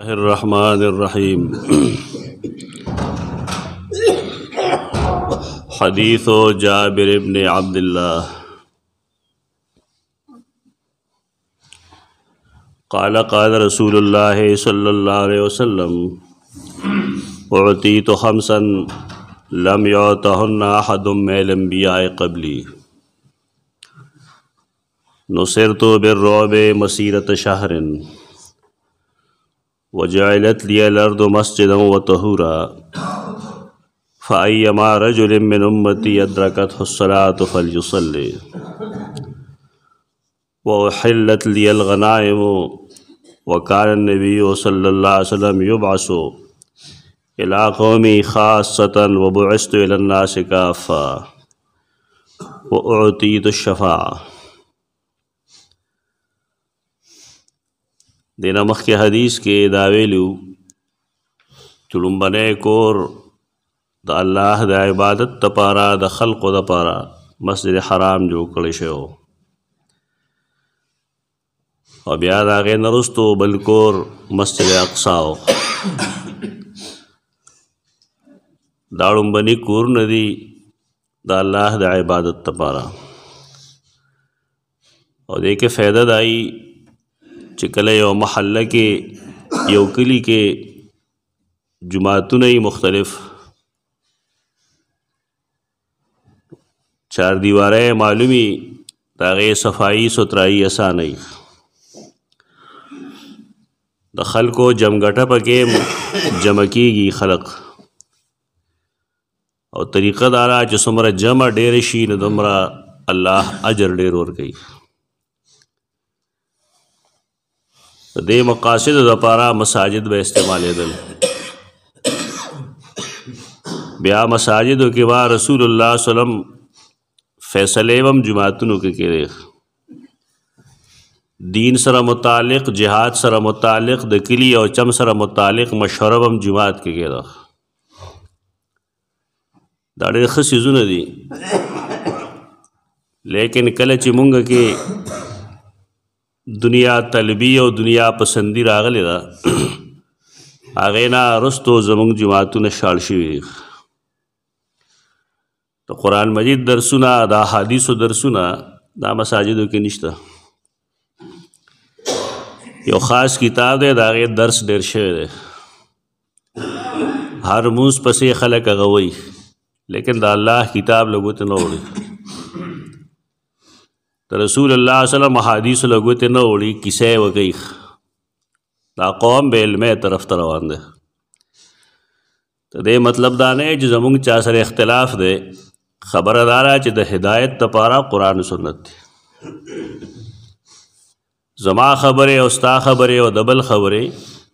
रहमानिर्रहीम। हदीस जाबिर इब्न अब्दुल्लाह क़ाल क़ाल रसूलुल्लाह सल्लल्लाहु अलैहि वसल्लम उअतीतु खम्सन लम युअतहुन्ना अहदुम मिनल अंबिया'i क़ब्ली नुसिरतु बिर्रुअब मसीरत शहरिन वजअलत लियल अर्दु मस्जिदन व तहूरा फ़अय्युमा रजुलिन मिन उम्मती अदरकतहु अस्सलातु फ़लयुसल्लि व उहिल्लत लियल गनाइमु व कान नबिय्यु सल्लल्लाहु अलैहि वसल्लम युबअसु इला क़ौमी ख़ास्सतन व बुइस्तु इलन नासि काफ़्फ़ा व उअतीतु शफ़ाअ। देना मख के हदीस के दावेलू चुलुम्बने कोर द अल्लाह द इबादत तपारा द खल्क़ तपारा मस्जिद हराम जो कड़े हो और ब्या दागे नरुस्तो बलकोर मस्जिद अक़साओ दाड़ुम्बनी कोर नदी द अल्लाह द इबादत तपारा और देखे फ़ायदा दाई चिकले यो महल्ला के यो कली के जुमातुन ही मुख्तलिफ चार दीवारें मालूमी तागे सफाई सुथराई आसान ही दखल को जमगटा पके जमकीगी खलक और तरीक़ा दारा जसमरा जमा डेर शी न दमरा अल्लाह अजर डेर और गई दे मकासिद दपारा मसाजिद में इस्तेमाल दल ब्या मसाजिद के बाद रसूलुल्लाह सल्लम फ़ैसले वम जुमातुन के दीन सरा मुतालिक जिहाद सरा मुतालिक दकिली और चम सरा मुतालिक मशवरा वम जुमात के दाड़े खसीज़ुन दी लेकिन कल चिमुंग के दुनिया तलबी और दुनिया पसंदी रागले दा आगे ना रस्तो जमुंग जुमातुन शालशी तो कुरान मजीद दरसुना दा हादीस दरसुना दा मसाजिदों के निश्ता यो ख़ास किताब दे दागे दर्स डेर शेर दे हर मूस पसे खलक अगवई लेकिन दा अल्लाह किताब लोगों ते न उड़ी तो रसूलुल्लाह सल्लल्लाहु अलैहि हदीस लोगों ते न उड़ी किसे व गई दा कौम बेल में तरफ तरवान दे तो दे मतलब दाने जो जमुंग चासर इख्तिलाफ दे खबरदारा च द हिदायत तपारा कुरान सुन्नत जमा खबरें उस्ता खबरें और दबल खबरें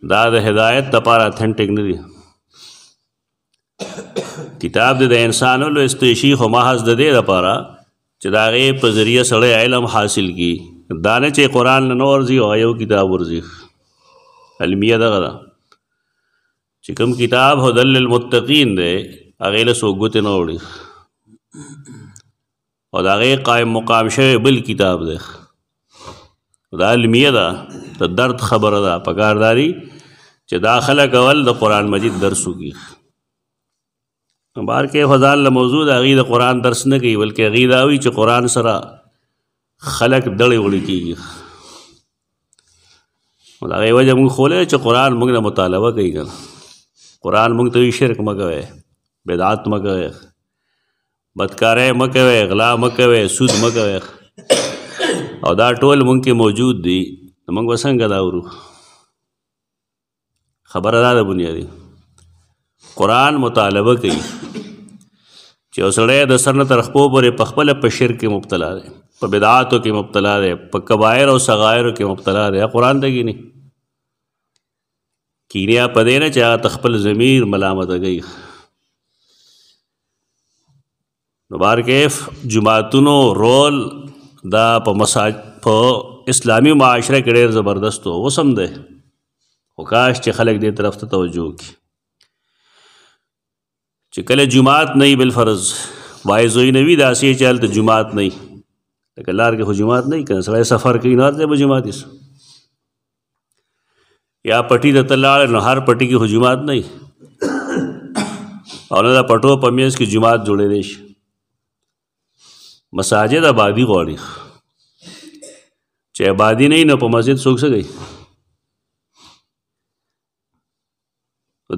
दा द हिदायत तपारा अथेंटिक नहीं किताब दे इंसानों लो इस्तेशी खमाहस दे दपारा चदागे पर ज़रिया सड़े इल्म हासिल की दाने चे कुरान न वर्जी आयो किताब वर्जी अलमिया दगरा चिकम किताब हुदल लिल मुत्तकीन दे अगेल सोगुत न उड़ी और आगे कायम मुकाम शे बिल किताब दे दा अलमिया दा तो दर्द खबर दा पकारदारी च दाखला कवल द कुरान मजीद दरसू की बार के फजाल मौजूद अगीद कुरान दर्स न की बल्कि अगीदा हुई च कुरान सरा खलक दड़े उड़ी की आगे वजह मुँग खोले च कुरान मुँग न मुतालबा कही कर कुरान मुँग तो शिरक मकवे बेदात मकवे बदकारे मकवे गला मकवे सूद मकवे और दा टोल मुँग के मौजूद दी तो मुँग वसंग दाउरू खबर अदा दा बुनियादी कुरान मुतालबा कही चौसड़े दसर न तरखपो पर पखपल पशिर के मुब्तला रहे प बिदातों के मुब्तला रहे प कबायर और सगायर के मुब्तला रहे कुरान तकी नहीं कीनिया पदे न चाह तखपल ज़मीर मलामत गई बार केफ जुमातुनो रोल दा प मसाज प इस्लामी माशरे के ढेर ज़बरदस्त हो वो समझे हुकाश च खलक दे तरफ तवज्जो की चिकले जुमात नहीं बिलफर्ज वाइजोई नवी दासी चल तो जुमात नहीं लेकिन लार के जुमात नहीं कर सड़ा सफ़र की नार दे जुमात इस یا پټي د ته لاړې نو هر پټي کې خو جومات نه وي او نه د پټو په منځ کې جومات جوړېدی شي. مساجد آبادي غواړي، چې آبادي نه وي نو په مسجد څوک څه کوي؟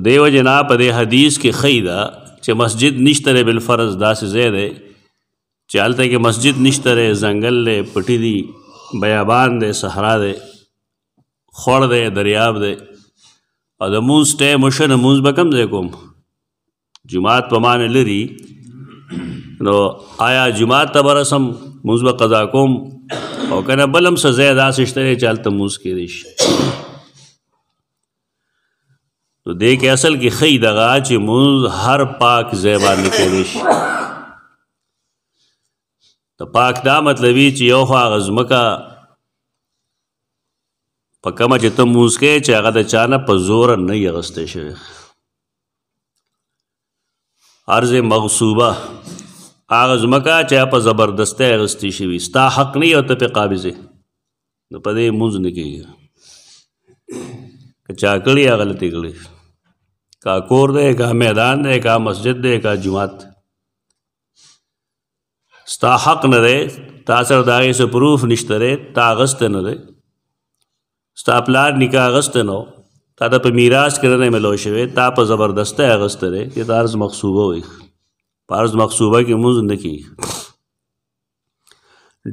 دې وجې نه په دې حدیث کې ښیي ده چې مسجد نشته دی بالفرض، داسې ځای دی چې هلته کې مسجد نشته دی، ځنګل دی، پټي دي، بیابان دی، صحرا دی، خوړ دی، دریاب دی، او د مونځ ټایم وشه نو مونځ به کوم ځای کوم؟ جومات په ما نه لري نو آیا جومات ته به رسم مونځ به قضا کوم او که نه بل هم څه ځای داسې شته دی چې هلته مونځ کیدی شي. نو دې کې اصل کې ښیي دغه چې مونځ هر پاک ځای باندې کیدی شي. د پاک دا مطلب وي چې یو خو هغه ځمکه په کومه چې ته مونځ کوې چې هغه د چا نه په زوره نه وي اخیستی شوی. ارض مغصوبه هغه ځمکه چې په زبردستۍ اخیستې شوي، ستا حق نه وي او ته پرې قابض یې، نو په دې مونځ نه کېږي. که چا کړي هغه غلطي کړي، کا کور دی، کا میدان دی، کا مسجد دی، کا جومات، ستا حق نه دی، تا سره د هغې څه پروف نشته دی، تا اخیستی نه دی، ستا پلار نکاح اخیستی نه و، تا ته په میراث کې نه میلاو شوی، تا په زبردستۍ اخیستی دی، دې ته عرض مغصوبه وایي. په عرض مغصوبه کې مونځ نه کېږي.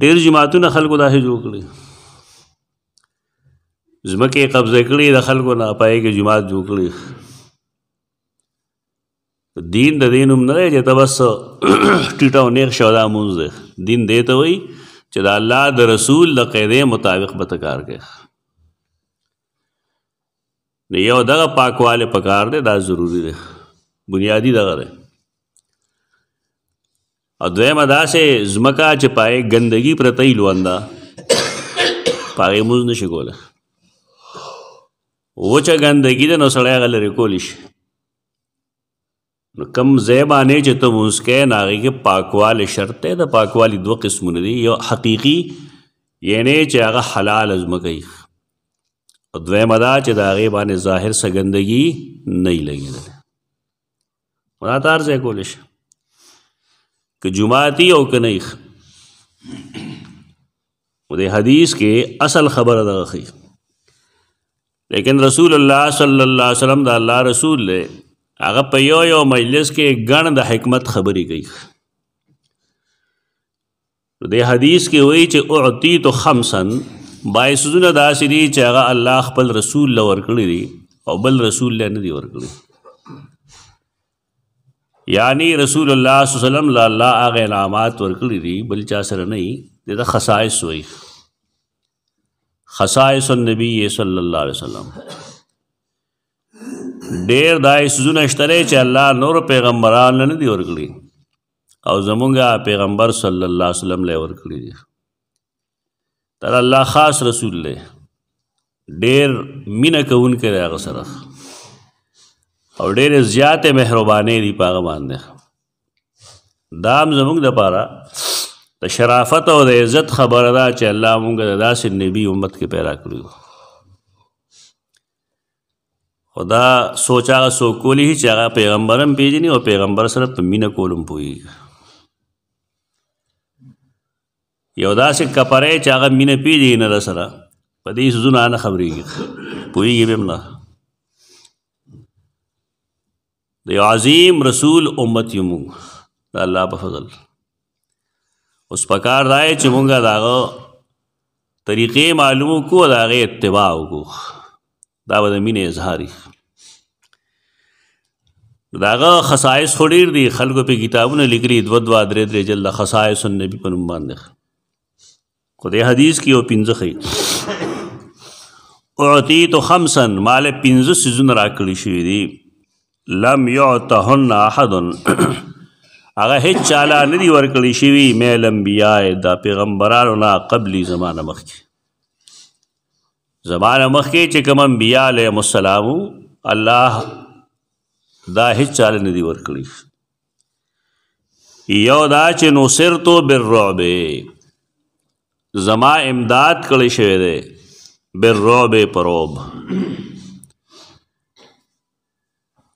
ډېر جوماتونه خلکو داسې جوړ کړي، ځمکې قبضه کړي د خلکو نه، په هغې کې جومات جوړ کړي. دین د دې نوم نه دی چې ته بس ټیټه او نیغ شه دا مونځ دی. دین دې ته وایي چې د الله د رسول د قاعدې مطابق به ته کار کوې. نو یو دغه پاکوالی پکار دی، دا ضروري دی، بنیادي دغه دی. او دویمه داسې ځمکه چې په هغې ګندګي پرته وي لونده، په هغې مونځ نه شي کولی. وچه ګندګي ده نو سړی هغه لرې کولی شي. نو کوم ځای باندې چې ته مونځ کوې نو هغې کې پاکوالی شرط دی. د پاکوالي دوه قسمونه دي، یو حقیقي یعنې چې هغه حلال ځمکه وي، او دویمه دا چې د هغې باندې ظاهر څه ګندګي نه وي لګېدلی، نو دا ته هر ځای کولی شي، که جومات وي او که نه وي. نو د حدیث کې اصل خبره دغه ښیي. لیکن رسول الله صلی الله علیه وسلم د الله رسول دی، هغه په یو مجلس کې ګڼ د حکمت خبرې کوي. د حدیث کې وایي چې اعطیت خمسا، بای څیزونه داسې دي چې هغه الله خپل رسول له ورکړي دي او بل رسول له نه دي ورکړي. یعنی رسول الله صلی الله علیه وسلم له الله هغه انعامات ورکړي دي بل چا سره نه وي. دې ته خصائص وایي، خصائص النبی صلی الله علیه وسلم. ډېر داسې څیزونه شته دی چې الله نور پیغمبرانو نه دي ورکړي او زمونږ پیغمبر صلی الله علیه وسلم له ورکړي دي. دا الله خاص رسول دی، ډېر مینه کوونکی دی هغه سره، او ډېرې زیاتې مهربانۍ دي په هغه باندې. دا هم زموږ دپاره د شرافت او د عزت خبره ده چې الله مونږ د داسې نبي امت کې پیدا کړي. خو دا سوچ هغه څوک کولی شي چې هغه پیغمبر هم پېژني او پیغمبر سره په مینه کول هم پوهېږي. یو داسې کپری چې هغه مینه پېژني نه رسره، په دې څیزونو نه خبرېږي، پوهېږي به هم نه. د یو عظیم رسول امت یو مونږ د الله په فضل. اوس پکار دا دی چې مونږ د هغه طریقې معلومو کړو، د هغې اتباع وکړو، دا به د مینې اظهار وي. د هغه خصایص خو ډېر دي، خلکو پې کتابونه لیکلي، دوه درې جلده خصایص النبي په نوم باندې. خو دې حدیث کې یو پنځه ښیي. اعطیت خمسا، مال پنځه څیزونه راکړي شوي دي، لم یعطهن احد، هغه هیڅ چاله نه دي ورکړي شوي من الانبیاء، دا پیغمبرانو نه قبلي زمانه مخکې. زمانه مخکې چې کوم انبیاء علیهم السلام الله دا هیڅ چاله نه دي ورکړي. یو دا چې نصرتو بالرعب، زما امداد کړی شوی دی، بالرعب په رعب.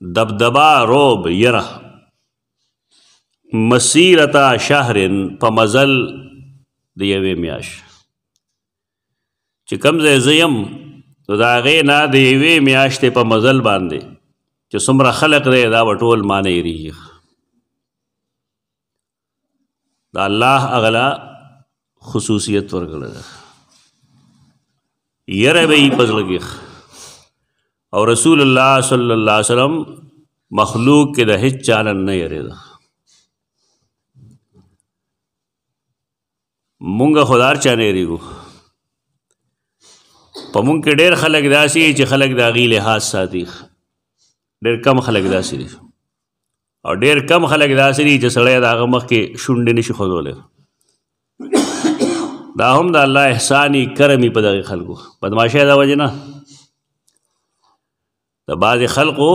دبدبا روب یره مسیرتا شهرن په مزل د یوې میاشت چې کوم ځای زه یم نو د هغې نه د یوې میاشتې په مزل باندې چې څومره خلق دی دا به ټول مانه هېرېږي د الله اغلا خصوصیت ورکړی ده یره به یې په زړه کې او رسول الله صلی الله علیه وسلم مخلوق کې د هیڅ چا نه نه یېرېده مونږ خو د هر چا نه یېرېږو په مونږ کې ډېر خلک داسې چې خلک د هغې لحاظ ساتي ډېر کم خلک داسې دي او ډېر کم خلک داسې دي چې سړی د هغه مخکې شونډې نشي ښودولی دا هم د الله احساني کرمي په دغې خلکو بدماشۍ د وجې نه د بعضې خلقو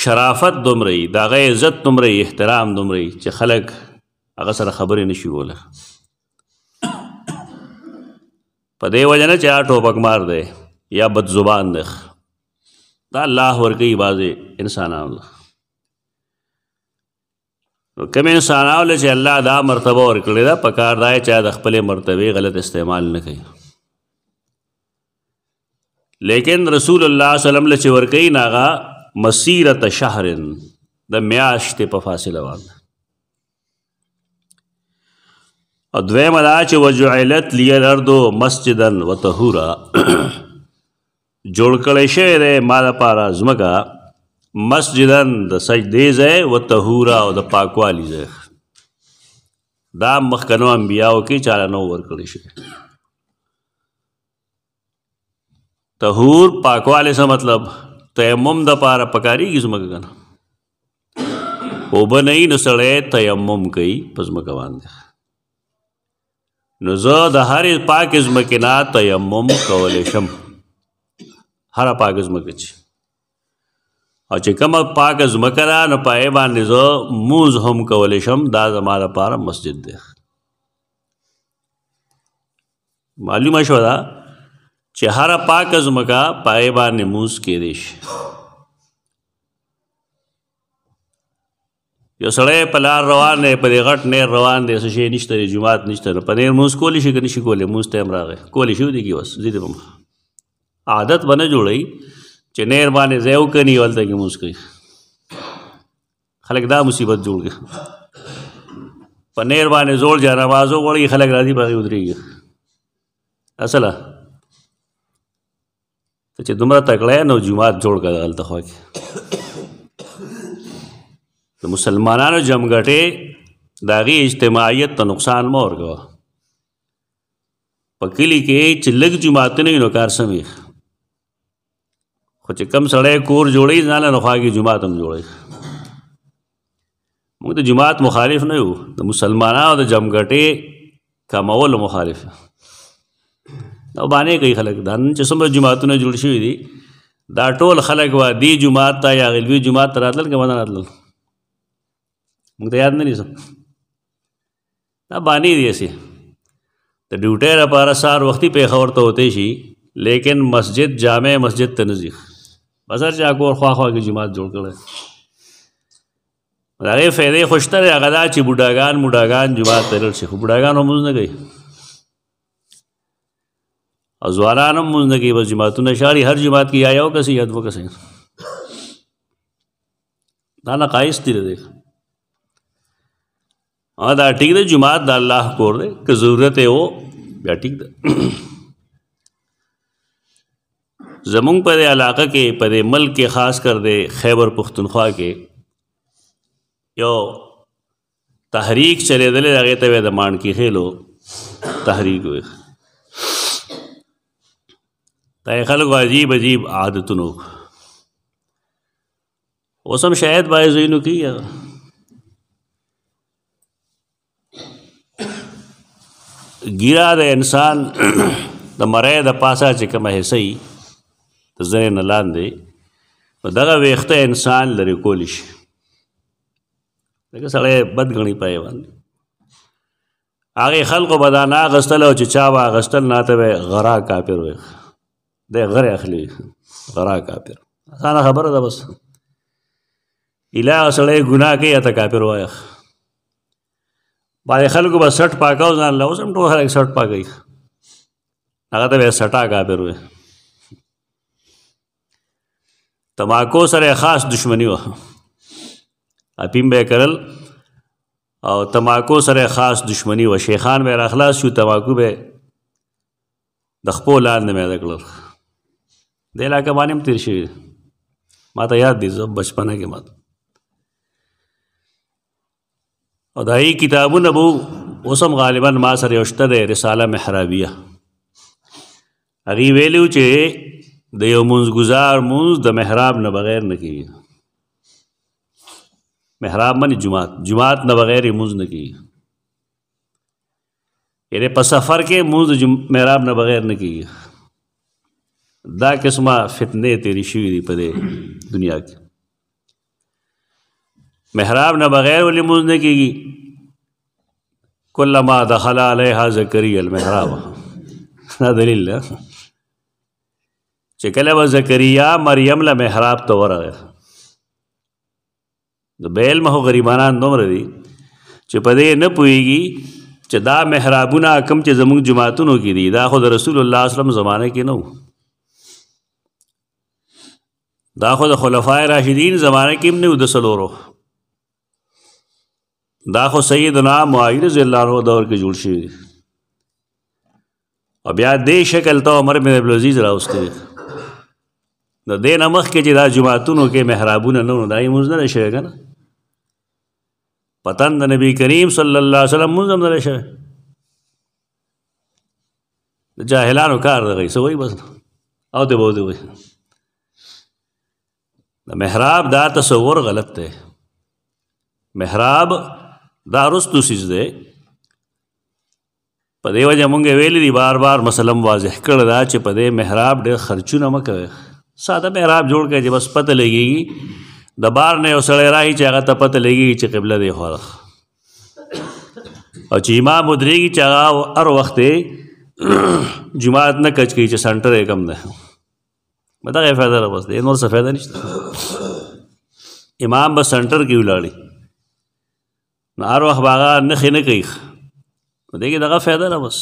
شرافت دومره وي د هغه عزت دومره وي احترام دومره وي چې خلک هغه سره خبرې نشي کولی په دې وجه نه چې ټوپک مار دی یا بد زبان دی دا الله ورکوي بعضې انسانانو له نو کوم انسانانو له چې الله دا مرتبه ورکړې ده پکار دا یې چې د خپلې مرتبې غلط استعمال نه کوي لیکن رسول الله صلی الله علیه وسلم له چې ورکوي نو هغه مسیرت شهرن د میاشتې په فاصله باندې او دویمه دا چې وجعلت لی الارض مسجدا وطهورا جوړ کړی شوی دی ما دپاره ځمکه مسجدا د سجدې ځای وطهورا او د پاکوالي ځای دا مخکنو انبیاو کې چاله نو ورکړی شوی طهور پاکوالی څه مطلب تیمم دپاره پکارېږي ځمکه که نه اوبه نه وي نو سړی تیمم کوي په ځمکه باندې نو زه د هرې پاکې ځمکې نه تیمم کولی شم هره پاکه ځمکه چې او چې کومه پاکه ځمکه ده نو په هغې باندې زه مونځ هم کولی شم دا زما دپاره مسجد دی معلومه شوه ده چې هره پاکه ځمکه په هغې باندې مونځ کیدی شي یو سړی په لار روان دی په دې غټ نیر روان دی څه شی نشته دی جومات نشته نو په نیر مونځ کولی شي که نشي کولی مونځ ټایم راغی کولی شي ودې کې بس ځي به عادت به نه جوړوي چې نیر باندې ځای وکني هلته کې مونځ کوي خلک دا مصیبت جوړ کړي په نیر باندې زوړ جانمازو غواړي خلک راځي په هغې ودرېږي اصله ته چې دومره تکړه یې نو جومات جوړ کړه هلته خوا کې د مسلمانانو جمګټې د هغې اجتماعیت ته نقصان مه ورکوه په کلي کې چې لږ جوماتونه وي نو کار سم وي خو چې کم سړی کور جوړوي ځان له نو خوا کې جومات هم جوړوي موږ د جومات مخالف نه یو د مسلمانانو د جمګټې کمولو مخالف او بانې کوي خلک دا نن چې څومره جوماتونه جوړ شوي دي دا ټول خلک به دې جومات ته یا غلوي جومات ته راتلل که به نه راتلل موږ ته یاد نه دي څه دا بانې دي هسې د ډیوټۍ لپاره سهار وختي پېښور ته وتی شي لیکن مسجد جامع مسجد ته نه ځي بس هر چا کور خوا خوا کې جومات جوړ کړی د هغې فایدې خو شته دی هغه دا چې بوډاګان جومات ته لاړ شي خو بوډاګان هم لمونځ نه کوي او ځوانان هم لمونځ نه کوي بس جوماتونه شاړي هر جومات کې یا یو کس یا دوه کس دا نقایص دي دی دا ٹھیک ده جماعت د الله کور دی که ضرورت یې و بیا ټیک ده زمونږ په دې علاقه کې په دې ملک کې خاص کر دې خیبر پختونخوا کې یو تحریک چلېدلی هغې ته یې د مانکي خیلو تحریک وی دا یې خلکو عجیب عادتونو اوس هم شاید بعضې ځایونو کې ګیره د انسان د مری د پاسه چې کومه حصه وي د زنې نه لاندې نو دغه ویښته انسان لرې کولی شي لکه سړی بد ګڼي په یې باندې هغې خلقو به دا نه اخیستل او چې چا به اخیستل نه ته به غرا کافر وی دی غرې اخلي غرا کافر اسانه خبره ده بس اله سړی ګناه کوي یا ته کافر وایه. بعضې خلکو به سټ پاکه ځان له اوس هم ټول خلک سټ پاکوي هغه ته به یې سټا کافر وایي. تماکو سره خاص دشمنی وه، اپیم به یې کرل او تماکو سره خاص دشمنی وه. شیخان به یې راخلاص شو، تماکو به د خپو لاندې میده کړل. دې علاقه باندې هم تېر شوي ما ته یاد دي، زه بچپنه کې ما او د هغې کتابونه به اوس هم غالبا ما سره یو شته دی، رساله محرابیه. هغې ویلي چې د یو منځګزار مونځ د محراب نه بغیر نه کېږي. محراب منې جماعت نه بغیر یې مونځ نه کېږي. یعنې په سفر کې مونځ د محراب نه بغیر نه کېږي. دا قسمه فتنې تیرې شوي دي په دې دنیا کې. محراب نه بغیر ولې مونځ نه کېږي؟ کلما دخل علیها زکریا المحراب، دا دلیل ده چې کله به زکریا مریم له محراب ته ورغی. د بې علمه خو غریبانان دومره دي چې په دې نه پوهېږي چې دا محرابونه کوم چې زموږ جماعتونو کې دي دا خو د رسول الله صلی الله علیه وسلم زمانه کې نه و، دا خو د خلفای راشدین زمانه کې هم نه و د څلورو، دا خو سیدنا معاویه رضی الله عنه دور کې جوړ شوي دي. او بیا دې شکل ته عمر بن عبدالعزیز راوستی دی. د دې نه مخکې چې دا جماعتونو کې محرابونه نه وو دا یې مونځ نه دی شوی که نه، په تن د نبي کریم صلی الله علیه وسلم مونځ هم نه دی شوی. د جاهلانو کار دغی څه وایي بس او دی به ودې وایي. د محراب دا تصور غلط دی. محراب دا رستو سیز دی. په دې وجه مونږ ویلي دي بار بار مسله واضح کړې ده چې په دې محراب ډېر خرچونه مه کوئ. ساده محراب جوړ کړئ چې بس پته لګېږي د بار نه یو سړی راشي چې هغه ته پته لګېږي چې قبله دی خوا ده، او چې امام ودرېږي چې هغه هر وخت جماعت نه کچ کوي چې سنټر یې کم دی. دغه یې فایده ده بس دی، نور څه فایده نشته. امام به سنټر کې ولاړي نو هر وخت به هغه نښې نه کوي، نو دې کې دغه فایده ده. بس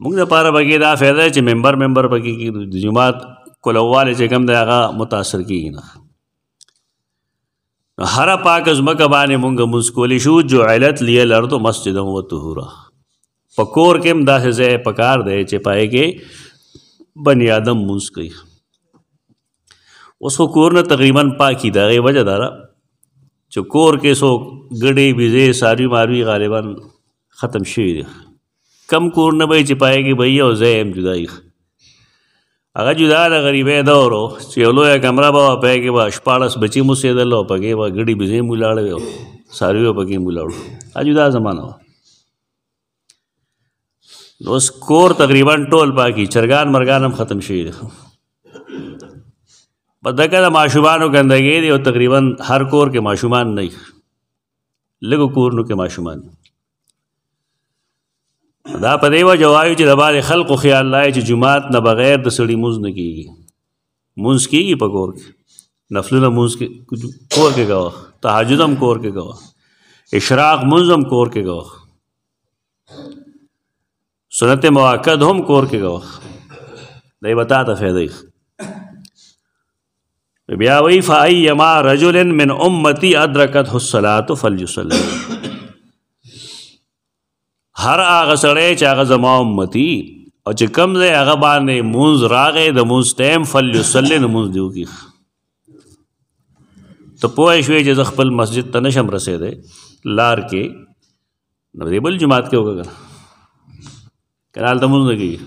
موږ دپاره پکې دا فایده چې ممبر پکې کېږي، د جماعت کلووالی چې کوم دی هغه متاثر کېږي نه. نو هره پاکه ځمکه باندې مونږ لمونځ کولی شو. جعلت لی الارض مسجدا و طهورا. په کور کې هم داسې ځای پکار دی چې پای کې بني آدم مونځ کوي. اوس خو کور نه تقریبا پاکي د هغې وجه دا ده چې کور کې څوک ګډې بیزې څاروي ماروي غالبا ختم شوي دي. کم کور نه به چې پای کې به یو ځای هم جدا وي، هغه جدا د غریبۍ دور و چې یو لویه کمره به وه، پای کې به 14 بچي مو اوسېدل او پکې به ګډې بیزې مو ولاړې وې او څاروي به پکې مو ولاړو. دا جدا زمانه وه. نو اوس کور تقریبا ټول پاکي، چرګان مرګان هم ختم شوي دي. په دغه د ماشومانو ګندګۍ دی او تقریبا هر کور کې ماشومان نه وي، لږو کورونو کې ماشومان. دا په دې وجه وایو چې د بعضې خلقو خیال لای چې جماعت نه بغیر د سړي مونځ نه کېږي. مونځ کېږي په کور کې، نفلونه مونځ کور کې کوه، تهجد هم کور کې کوه، اشراق مونځ هم کور کې کوه، سنت مؤکد هم کور کې کوه. دی به تا ته فایده وي. بیا وایي فایما رجل من امتی ادرکته الصلاة فلیصلی. هر هغه سړی چې هغه زما امتي او چې کوم ځای هغه باندې مونځ راغی د مونځ ټایم فلیصلی نو مونځ دې وکړي. ته پوه شوې چې زه خپل مسجد ته نشم رسېدی لار کې، نو دې بل جماعت کې وکړه که نه هلته مونځ نه کېږي.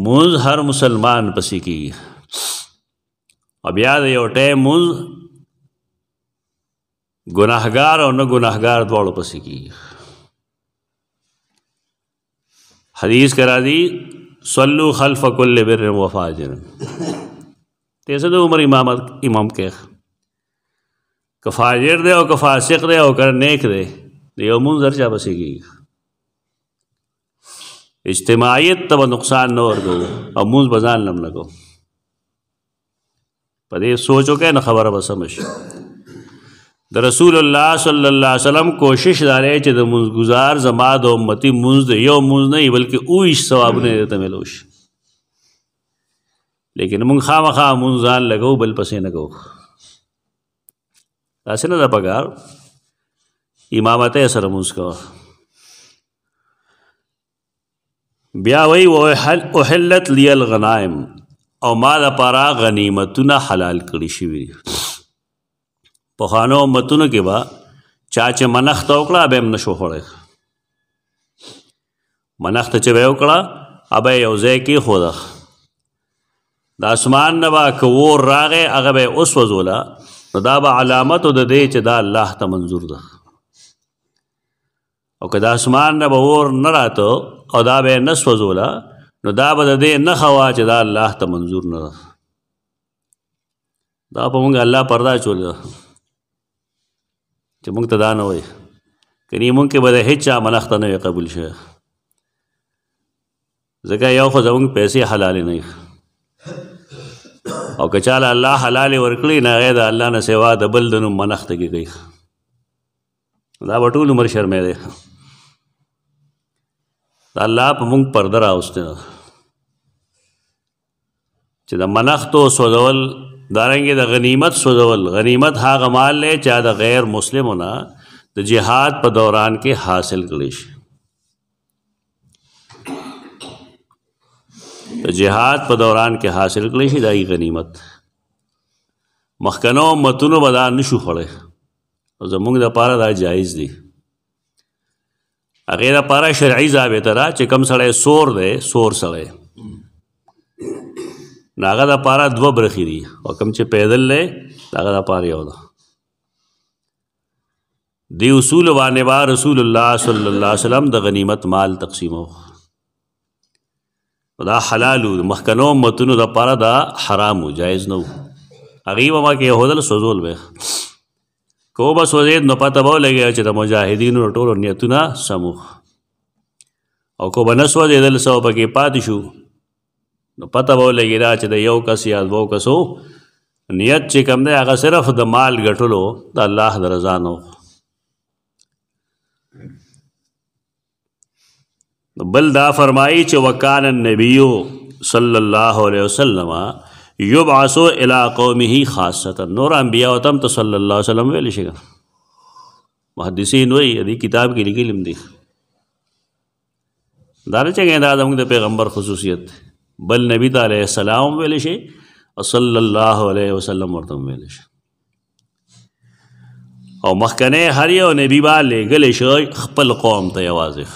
مونځ هر مسلمان پسې کېږي. او بیا د یو ټایم مونځ ګناهګار او نه ګناهګار دواړو پسې کېږي. حدیث کرا دی صلو خلف کل بر و فاجر. تیسے دو عمر امام کے که فاجر دے او که فاسق دے او که نیک دے یو منظر چا بسی کی اجتماعیت تب نقصان نور دو او منز بزان لم لگو. په دې سوچ وکړئ نه خبره به سمه شي. د رسول الله صلی الله علیه وسلم کوشش دا دی چې د مونځګزار زما د امتي مونځ د یو مونځ نه وي بلکې 29 ثوابونه یې ته میلو شي. لیکن مونږ خامخا مونځ ځان لګو بل پسې نه کوو. داسې نه ده پکار امامت یې سره مونځ کوه. بیا وایي احلت لی الغنائم او ما دپاره غنیمتونه حلال کړي شوي دي. پخوانو امتونو کې به چا چې منښته وکړه به یې هم نشو خوړی. منښته چې به یې وکړه به یې یو ځای کېښوده. د اسمان نه به که اور راغی هغه به یې وسوځوله نو دا به علامت د دې چې دا الله ته منظور ده. او که د اسمان نه به اور نه راته او دا به یې نه سوځوله نو دا به د دې نښه وه چې دا الله ته منظور نه ده. دا په مونږ الله پرده اچولې ده چې مونږ ته دا نه وایي. کني مونږ کې به د هېڅ چا منښته نه وي قبول شوی. ځکه یو خو زمونږ پیسې حلالې نه وي او که چاله الله حلالې ورکړي نه هغې د الله نه سوا د بل د نوم منښته کې کوي. دا به ټول عمر شرمې دی. د الله په مونږ پرده راوستې ده چې د منښتو سوځول دارنګې د غنیمت سوځول. غنیمت هغه مال دی چې د غیر مسلمو نه د جهاد په دوران کې حاصل کړی شي. د جهاد په دوران کې حاصل کړی شي دا غنیمت. مخکنو امتونو به دا نشو خوړی او زمونږ دپاره دا جایز دی. هغې دپاره شرعي ضابطه ده چې کوم سړی سور دی سور سړی نو هغه دپاره 2 برخې دي او کوم چې پیدل دی هغه دپاره یو ده. دی اصول باندې به رسول الله صلی الله علیه وسلم د غنیمت مال تقسیمو. دا حلالو مخکنو امتونو دپاره دا حرامو جایز نه و. هغې به ما کې یهودل سوځول به که به سوځېد نو پته به ولګېده چې د مجاهدینو ټولو نیتونه سمو او که به نه سوځېدل څه به پکې پاتې شو نو پته به ولګېده چې د یو کس یا 2 کسو نیت چې کوم دی هغه صرف د مال ګټلو د الله د رضا نه و. بل دا فرمایي چې وکان النبی صلی الله علیه وسلم یبعثو الی قومه خاصتا. نور انبیاء تم ته صلی الله علیه وسلم ویلی شي. محدثین وایي دې کتاب کې لیکلي هم دي دا نه چې دا زموږ د پیغمبر خصوصیت بل نبی ته علیه السلام ویلی شي او صلی الله علیه وسلم ورته ویلی شي. او مخکنه هر یو نبی به لېږلی شي خپل قوم ته یوازې.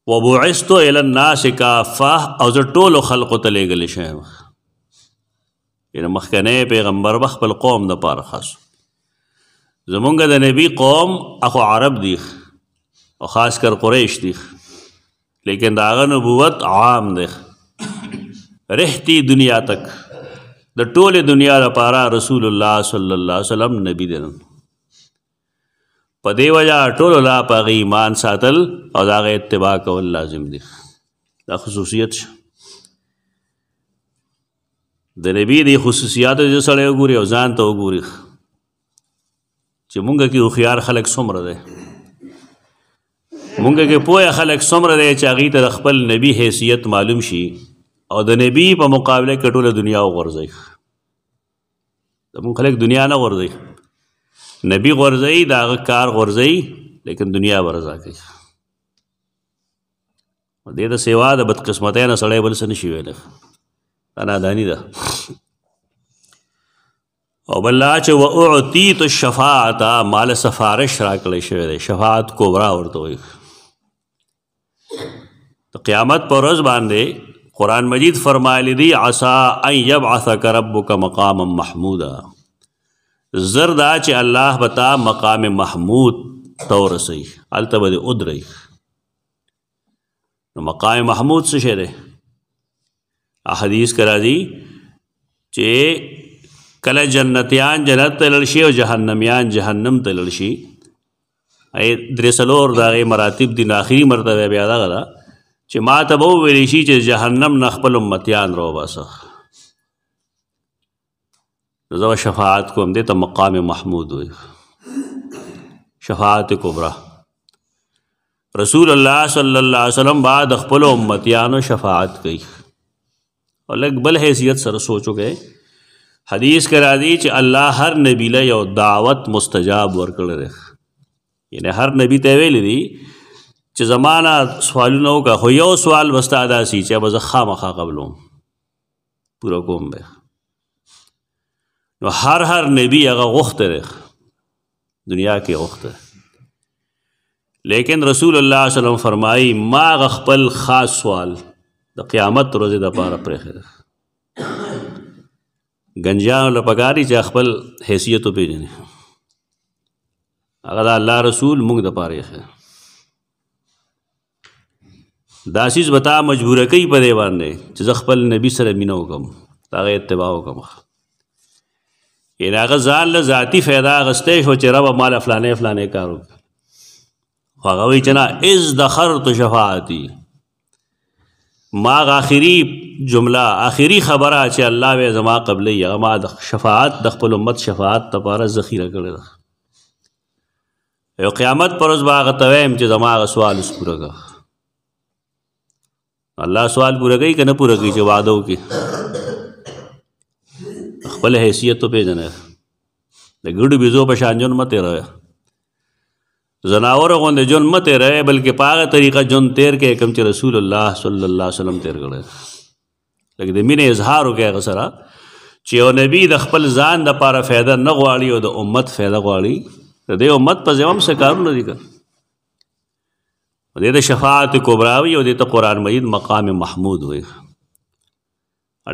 وبعثت الى الناس کافه او زه ټولو خلقو ته لېږلی شوی یم. یعنې مخکنی پیغمبر به خپل قوم دپاره خاص. زمونږ د نبی قوم اخو عرب دی او خاص کر قریش دی لیکن د هغه نبوت عام دی رحتی دنیا تک د ټولې دنیا لپاره رسول الله صلی الله علیه وسلم نبی دی. په دې وجه ټولو لا په هغې ایمان ساتل او د هغه اتباع کول لازم دي. دا خصوصیت شه د نبي د خصوصیاتو چې سړی وګوري او ځان ته وګوري چې مونږ کې هوښیار خلک څومره دی. مونږ کې پوهه خلک څومره دی چې هغوی ته د خپل نبي حیثیت معلوم شي او د نبي په مقابله کې ټوله دنیا وغورځوي. زمونږ خلک دنیا نه غورځوي. نبی غورځوي د هغه کار غورځوي لیکن دنیا به رضا کوي. دې د سیوا د بدقسمتۍ نه سړی بل څه نشي ویلی. دا ناداني ده. او بل لا چې واعطیت الشفاعة مال سفارش راکړی شوی دی. شفاعت کبرا ورته وایي. د قیامت په ورځ باندې قرآن مجید فرمایلی دی عسى ان یبعثک ربک مقاما محمودا. زر دا چې الله به تا مقام محمود ته ورسوي هلته به دې ودروي. نو مقام محمود څه شی دی؟ احادیث کې راځي چې کله جنتیان جنت ته لاړ شي او جهنمیان جهنم ته لاړ شي. 3 د هغې مراتب دي. نو آخري مرتبه بیا دغه ده چې ما ته به وویلی شي چې جهنم نه خپل امتیان راوباسه. زو شفاعت کو هم دې ته مقام محمود وي، شفاعت کبرا. رسول الله صلی الله علیه وسلم بعد خپل امتیانو شفاعت کوي. اور لږ بل حیثیت سره سوچو گئے حدیث کرا دی چې الله هر نبی له یو دعوت مستجاب ورکړی دی. یعنی هر نبی ته ویلی دی چې زمانہ سوالونه وکړه، خو یو سوال به ستا داسې چې به زه خامخا قبلوم، پوره کوم به. نو هر نبی هغه غوښتی دی دنیا کې غوښتی، لیکن رسول الله صلی الله علیه وسلم فرمایي ما هغه خپل خاص سوال د قیامت ورځې دپاره پرېښی دی. گنجیانو له پکار دي چې خپل حیثیت وپېژني، هغه د الله رسول موږ دپاره ایښی. دا چیز به تا مجبوره کوي په دې باندې چې زه خپل نبي سره مینه وکړم، د هغه اتباع وکړم. یعنې هغه ځان له ذاتي فایده اخیستی شو چې ربه ما له فلانی فلانی کار وکړي، خو هغه وایي چې نه ازدخرت شفاعتي، ما آخري جمله آخري خبره چې الله به زما قبلی هغه ما د شفاعت د خپل امت شفاعت دپاره ذخیره کړې ده. یو قیامت پر ورځ به هغه ته وایم چې زما هغه سوال اوس پوره کړه. الله سوال پوره کوي که نه پوره کوي چې وعده وکړي؟ خپل حیثیت وپېژنه، د ګډو بیزو په شان ژوند مه تېروه، زناور غوندې ژوند مه تېروئ، بلکې په هغه طریقه ژوند تېر کړئ کوم چې رسول الله صلی الله علیه وسلم تېر کړی. لکه د مینې اظهار وکړئ هغه سره چې یو نبي د خپل ځان دپاره فایده نه غواړي او د امت فایده غواړي، د دې امت په ذمه هم څه کارونه دي کړه. دې د شفاعت کبرا وي او دې ته قرآن مجید مقام محمود وي.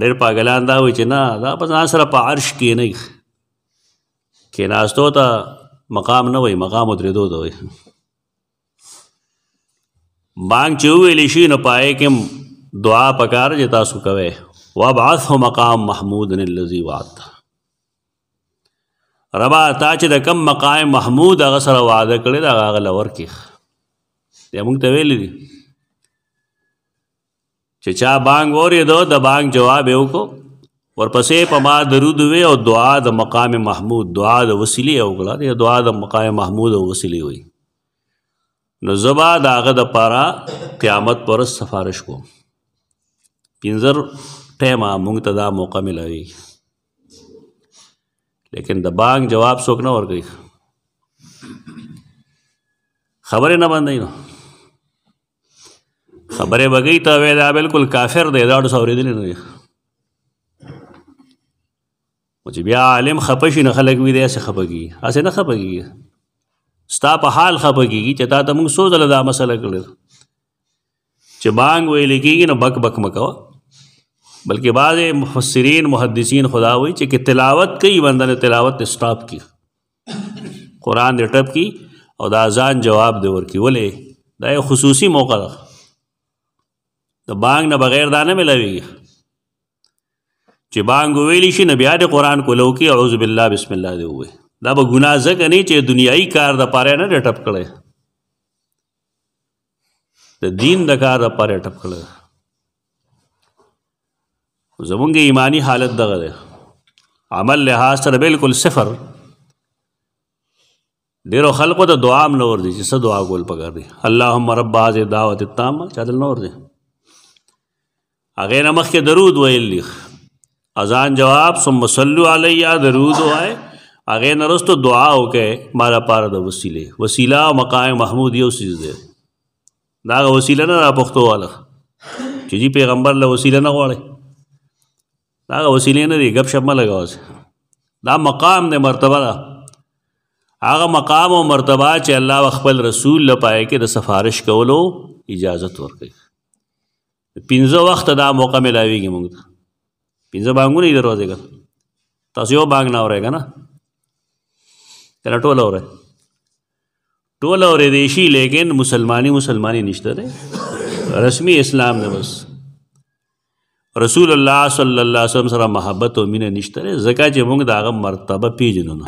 ډېر پاګلان دا وایي چې نه دا په ځان سره په عرش کښېنئ، کښېناستو ته مقام نه وایي، مقام ودرېدو ته وایي. بانګ چې وویلی شي نو په هغې کې دعا پکار چې تاسو کوئ وابعثه مقام محمود الذي وعدته. ربا تا چې د کم مقام محمود هغه سره وعده کړې ده هغه له ورکړي. دی موږ ته ویلی دي چې چا بانګ واورېدو د بانګ جواب یې وکړو، ورپسې په ما درود وی او دعا د مقام محمود، دعا د وسیلې یې وکړه، دعا د مقام محمود او وسیلې وی. نو زه به د هغه دپاره قیامت پر ورځ سفارش کوم. پنځه ټیمه موږ ته دا موقع ملاوي، لیکن د بانګ جواب څوک نه ورکوي، خبرې نه بندوي. نو خبرې به کوي ته وایې دا بلکل کافر دی، دا ډو څه اورېدلی نه دی. خو چې بیا عالم خفه شي نو خلک وي دی هسې خفه کېږي، هسې نه خفه کېږي، ستا په حال خفه کېږي چې تا ته موږ څو ځله دا مسله کړې ده چې بانګ ویلې کېږي نو بک بک مه کوه. بلکې بعض مفسرین محدثین خدا وایي چې که تلاوت کوي بنده نه تلاوت دې سټاپ کړي، قرآن دې ټپ کړي او د اذان جواب دې ورکړي. ولې دا یو خصوصي موقع ده، د بانګ نه بغیر دا نه ملاویږي. چې بانګ وویلی شي نو بیا دې قرآن کولو کې اعوذ بالله بسم الله دې ووایي. دا به ګناه ځکه نه چې دنیایي کار دپاره نه دی ټپ کړی، د دین د کار دپاره یې ټپ کړی. زمونږ ایمانی حالت دغه دی، عمل لحاظ سره بلکل صفر. ډېرو خلقو ته دعا هم نه ورځي چې څه دعا کول پکار دی. اللهم رب هذه الدعوة التامة چا دل نه ورځي. هغې نه مخکې درود ویل دي، اذان جواب ثم صلوا علیه درود وایه، هغې نه وروسته دعا وکړئ ما لپاره د وسیلې. وسیله او مقام محمود یو څیز دی، دا هغه وسیله نه را پښتو واله چې جي پیغمبر له وسیله نه غواړئ، دا هغه وسیلې نه دي، ګپ شپ مه لګوئ. دا مقام دی، مرتبه ده، هغه مقام او مرتبه چې الله خپل رسول له پای کې د سفارش کولو اجازت ورکوي. پنځه وخته دا موقع ملاویږي موږ ته، پنځه بانګونه یې دروازې که تاسو یو بانګ نه اورئ که نه، که نه ټول اورئ، ټول اورېدی شي، لیکن مسلمانی نشته دی، رسمي اسلام دی. بس رسول الله صلی الله علیه وسلم سره محبت او مینه نشته دی، ځکه چې موږ د هغه مرتبه پیژنو نه.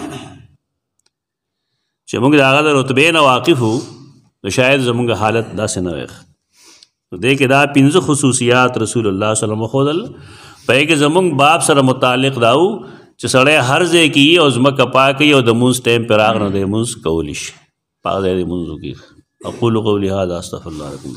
چې موږ د هغه د رتبې نه واقف وو نو شاید زموږ حالت داسې نه وي. نو دې کې دا پنځه خصوصیات رسول الله صلی الله علیه وسلم ښودل. په کې زموږ باب سره متعلق دا و چې سړی هر ځای کې وي او ځمکه پاکه وي او د مونځ ټایم پرې راغی نو د مونځ کولی شي، په هغه ځای د مونځ وکړي. اقول قولي هذا استغفر الله لكم.